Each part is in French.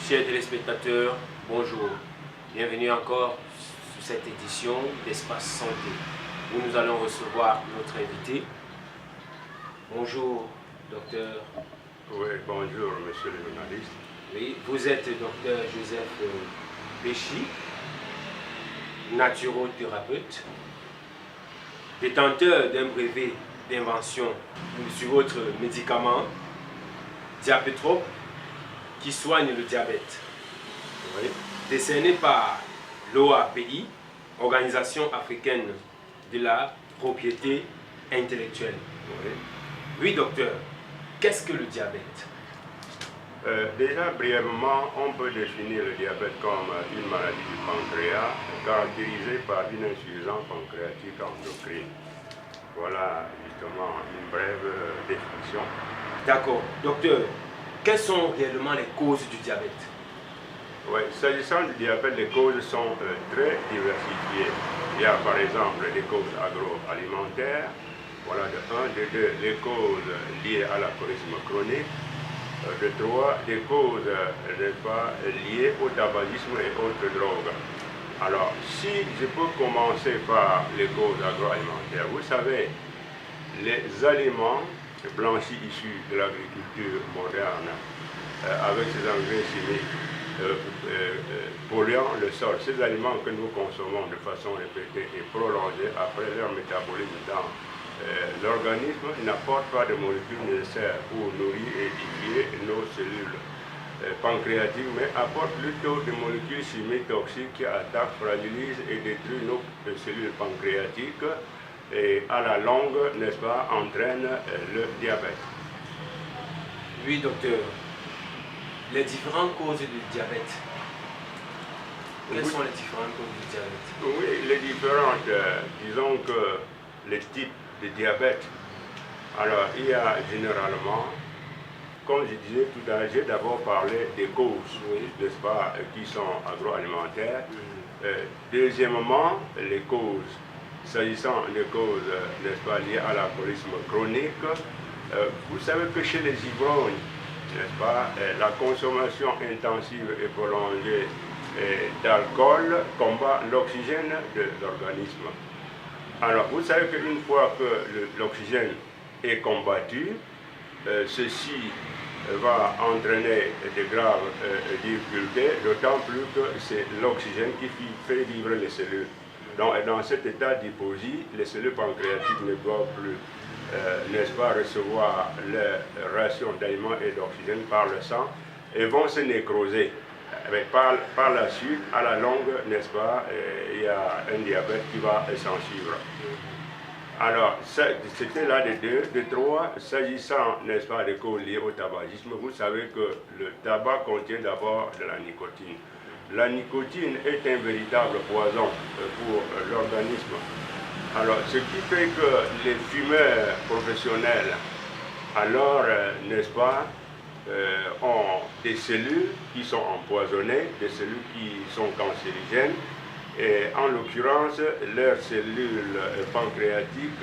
Chers téléspectateurs, bonjour. Bienvenue encore sur cette édition d'Espace Santé, où nous allons recevoir notre invité. Bonjour, docteur. Oui, bonjour, monsieur le journaliste. Oui, vous êtes docteur Joseph Péchy, naturothérapeute, détenteur d'un brevet d'invention sur votre médicament Diabétrope qui soigne le diabète, oui, décerné par l'OAPI, Organisation africaine de la propriété intellectuelle. Oui, oui docteur, qu'est-ce que le diabète? Déjà, brièvement, on peut définir le diabète comme une maladie du pancréas caractérisée par une insuffisance pancréatique endocrine. Voilà justement une brève définition. D'accord. Docteur, quelles sont réellement les causes du diabète? Oui, s'agissant du diabète, les causes sont très diversifiées. Il y a par exemple des causes agroalimentaires, voilà de 1, de 2, les causes liées à l'alcoolisme chronique, de 3, des causes liées au tabagisme et autres drogues. Alors, si je peux commencer par les causes agroalimentaires, vous savez, les aliments blanchis issus de l'agriculture moderne, avec ces engrais chimiques polluant le sol, ces aliments que nous consommons de façon répétée et prolongée après leur métabolisme dans l'organisme n'apporte pas de molécules nécessaires pour nourrir et édifier nos cellules pancréatiques, mais apporte plutôt des molécules chimiques toxiques qui attaquent, fragilisent et détruisent nos cellules pancréatiques et à la longue, n'est-ce pas, entraînent le diabète. Oui, docteur. Les différentes causes du diabète. Quelles sont les différentes causes du diabète? Oui, les différentes, disons que les types de diabète. Alors, il y a généralement, comme je disais tout à l'heure, j'ai d'abord parlé des causes, oui, n'est-ce pas, qui sont agroalimentaires. Deuxièmement, les causes, s'agissant des causes, n'est-ce pas, liées à l'alcoolisme chronique, vous savez que chez les ivrognes, n'est-ce pas, la consommation intensive et prolongée d'alcool combat l'oxygène de l'organisme. Alors, vous savez qu'une fois que l'oxygène est combattu, ceci va entraîner de graves difficultés, d'autant plus que c'est l'oxygène qui fait vivre les cellules. Donc, dans cet état d'hypoxie, les cellules pancréatiques ne doivent plus, n'est-ce pas, recevoir les rations d'aliments et d'oxygène par le sang et vont se nécroser. Mais par la suite, à la longue, n'est-ce pas, il y a un diabète qui va s'en suivre. Alors, c'était là de 2. De 3, s'agissant, n'est-ce pas, des causes liées au tabagisme, vous savez que le tabac contient d'abord de la nicotine. La nicotine est un véritable poison pour l'organisme. Alors, ce qui fait que les fumeurs professionnels, alors, n'est-ce pas, ont des cellules qui sont empoisonnées, des cellules qui sont cancérigènes, et en l'occurrence, leurs cellules pancréatiques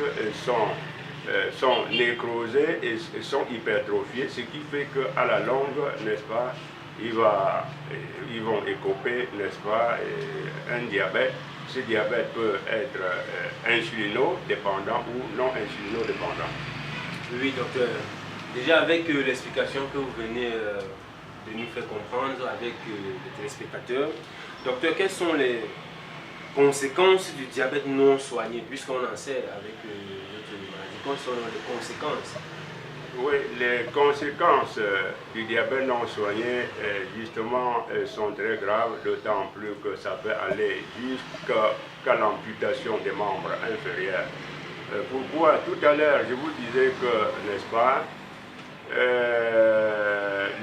sont nécrosées et sont hypertrophiées, ce qui fait qu'à la longue, n'est-ce pas, ils vont écoper, n'est-ce pas, un diabète. Ce diabète peut être insulino-dépendant ou non insulino-dépendant. Oui, docteur. Déjà, avec l'explication que vous venez de nous faire comprendre avec les téléspectateurs, docteur, quelles sont les conséquences du diabète non soigné, puisqu'on en sait avec notre maladie, quelles sont les conséquences? Oui, les conséquences du diabète non soigné, justement, sont très graves, d'autant plus que ça peut aller jusqu'à l'amputation des membres inférieurs. Pourquoi? Tout à l'heure, je vous disais que, n'est-ce pas,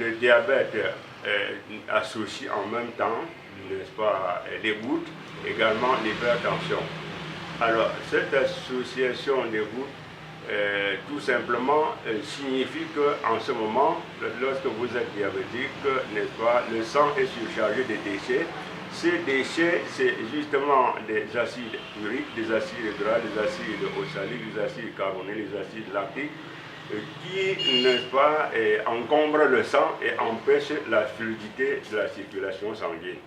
le diabète associe en même temps, n'est-ce pas, les gouttes, également l'hypertension. Alors, cette association des gouttes, tout simplement, signifie qu'en ce moment, lorsque vous êtes diabétique, n'est-ce pas, le sang est surchargé de déchets. Ces déchets, c'est justement des acides uriques, des acides gras, des acides oxaliques, des acides carbonés, des acides lactiques, qui, n'est-ce pas, encombre le sang et empêche la fluidité de la circulation sanguine.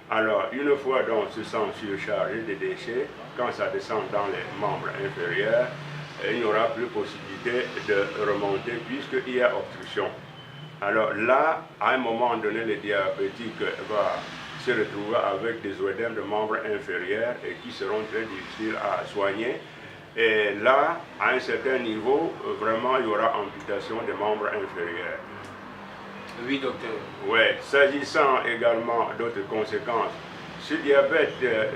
Alors, une fois donc ce sang surchargé de déchets, quand ça descend dans les membres inférieurs, il n'y aura plus possibilité de remonter puisqu'il y a obstruction. Alors là, à un moment donné, le diabétique va se retrouver avec des œdèmes de membres inférieurs et qui seront très difficiles à soigner. Et là, à un certain niveau, vraiment, il y aura amputation des membres inférieurs. Oui, docteur. Oui, s'agissant également d'autres conséquences, ce diabète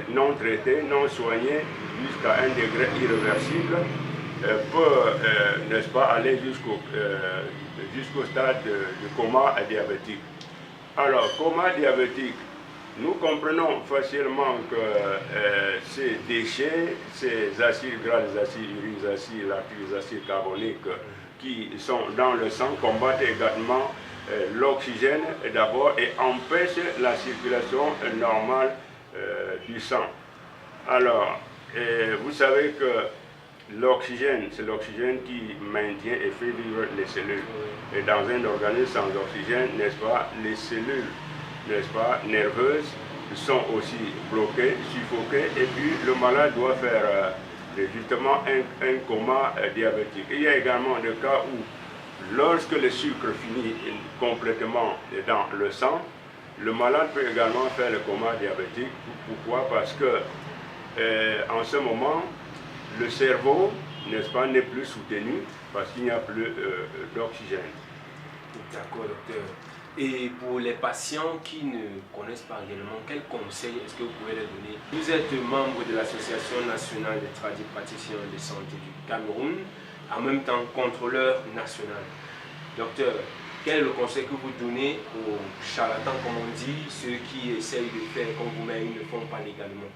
non traité, non soigné, jusqu'à un degré irréversible, peut, n'est-ce pas, aller jusqu'au stade du coma diabétique. Alors, coma diabétique, nous comprenons facilement que ces déchets, ces acides gras, les acides uriques, les acides lactiques, les acides carboniques qui sont dans le sang combattent également l'oxygène d'abord et empêchent la circulation normale du sang. Alors, vous savez que l'oxygène, c'est l'oxygène qui maintient et fait vivre les cellules. Et dans un organisme sans oxygène, n'est-ce pas, les cellules, n'est-ce pas, nerveuses sont aussi bloquées, suffoquées, et puis le malade doit faire justement un coma diabétique. Il y a également des cas où, lorsque le sucre finit complètement dans le sang, le malade peut également faire le coma diabétique. Pourquoi? Parce que en ce moment, le cerveau, n'est-ce pas, n'est plus soutenu parce qu'il n'y a plus d'oxygène. D'accord, docteur. Et pour les patients qui ne connaissent pas réellement, quels conseils est-ce que vous pouvez les donner? Vous êtes membre de l'Association nationale des tradipraticiens de santé du Cameroun, en même temps contrôleur national. Docteur, quel est le conseil que vous donnez aux charlatans, comme on dit, ceux qui essayent de faire comme vous, mais ils ne font pas légalement?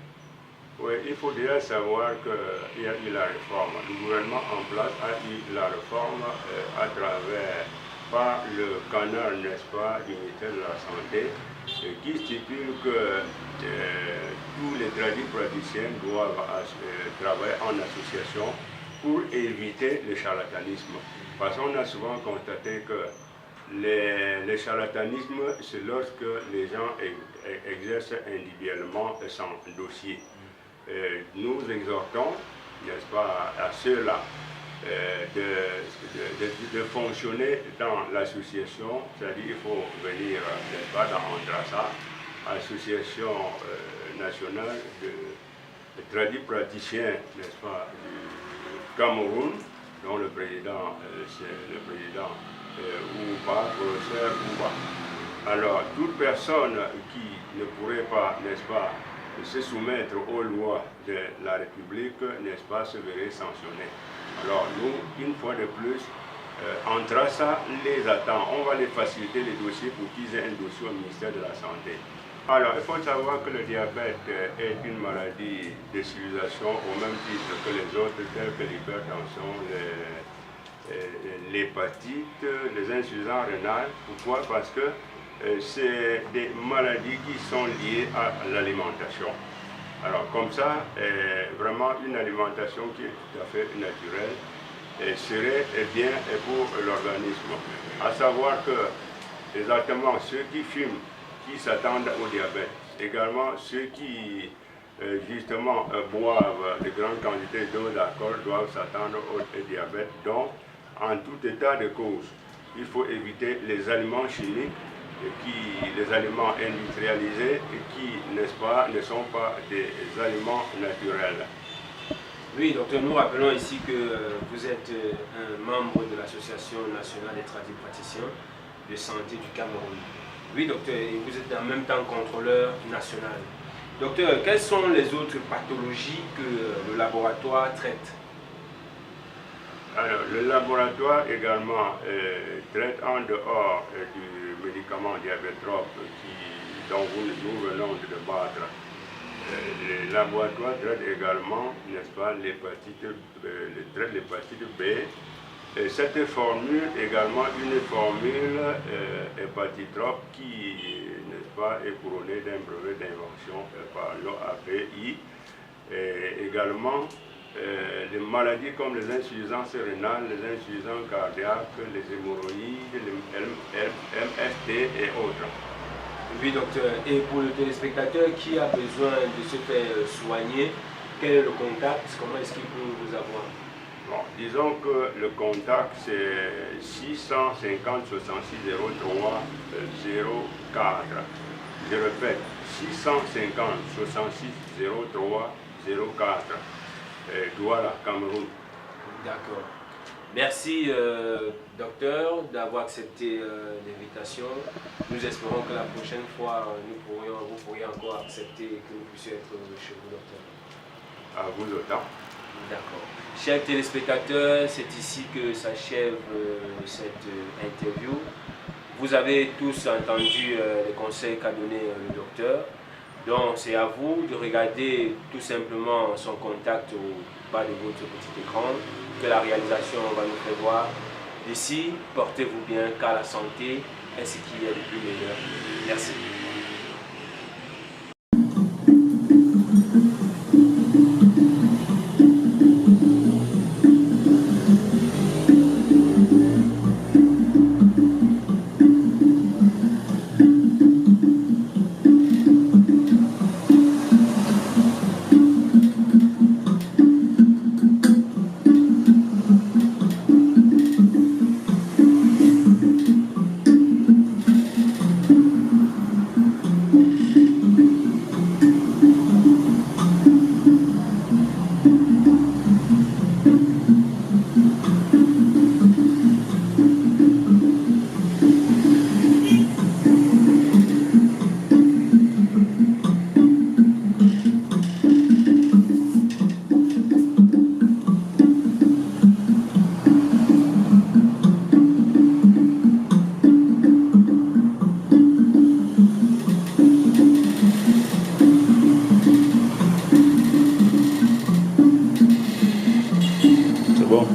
Oui, il faut déjà savoir qu'il y a eu la réforme. Le gouvernement en place a eu la réforme à travers par le canal, n'est-ce pas, du ministère de la Santé, qui stipule que tous les tradipraticiens doivent travailler en association pour éviter le charlatanisme. Parce qu'on a souvent constaté que le charlatanisme, c'est lorsque les gens exercent individuellement sans dossier. Nous exhortons, n'est-ce pas, à ceux-là de fonctionner dans l'association, c'est-à-dire il faut venir, n'est-ce pas, dans Andrassa, association nationale de tradipraticiens, n'est-ce pas, du Cameroun, dont le président, c'est le président Ouba, professeur Ouba. Alors, toute personne qui ne pourrait pas, n'est-ce pas, se soumettre aux lois de la République, n'est-ce pas, se verrait sanctionner. Alors nous, une fois de plus, Andrassa les attend. On va les faciliter les dossiers pour qu'ils aient un dossier au ministère de la Santé. Alors, il faut savoir que le diabète est une maladie de civilisation au même titre que les autres, telles que l'hypertension, l'hépatite, les insuffisances rénales. Pourquoi? Parce que c'est des maladies qui sont liées à l'alimentation. Alors comme ça, vraiment une alimentation qui est tout à fait naturelle serait bien pour l'organisme. À savoir que exactement ceux qui fument, qui s'attendent au diabète, également ceux qui justement boivent de grandes quantités d'eau d'alcool doivent s'attendre au diabète. Donc en tout état de cause, il faut éviter les aliments chimiques, les aliments industrialisés qui, n'est-ce pas, ne sont pas des aliments naturels. Oui, docteur, nous rappelons ici que vous êtes un membre de l'Association nationale des tradipraticiens de santé du Cameroun. Oui, docteur, et vous êtes en même temps contrôleur national. Docteur, quelles sont les autres pathologies que le laboratoire traite? Alors, le laboratoire également traite en dehors du médicament diabétrope dont nous venons de débattre. Le laboratoire traite également, n'est-ce pas, l'hépatite B. Et cette formule également une formule hépatitrope qui, n'est-ce pas, est couronnée d'un brevet d'invention par l'OAPI. Et également, les maladies comme les insuffisances rénales, les insuffisances cardiaques, les hémorroïdes, les MST et autres. Oui, docteur. Et pour le téléspectateur qui a besoin de se faire soigner, quel est le contact? Comment est-ce qu'il peut vous avoir? Bon, disons que le contact c'est 650 66 03 04. Je répète, 650 66 03 04. Douala, Cameroun. D'accord. Merci, docteur, d'avoir accepté l'invitation. Nous espérons que la prochaine fois, vous pourriez encore accepter et que nous puissions être chez vous, docteur. À vous autant. D'accord. Chers téléspectateurs, c'est ici que s'achève cette interview. Vous avez tous entendu les conseils qu'a donné le docteur. Donc c'est à vous de regarder tout simplement son contact au bas de votre petit écran que la réalisation va nous faire voir. D'ici, portez-vous bien car la santé est ce qui est le plus meilleur. Merci. C'est bon.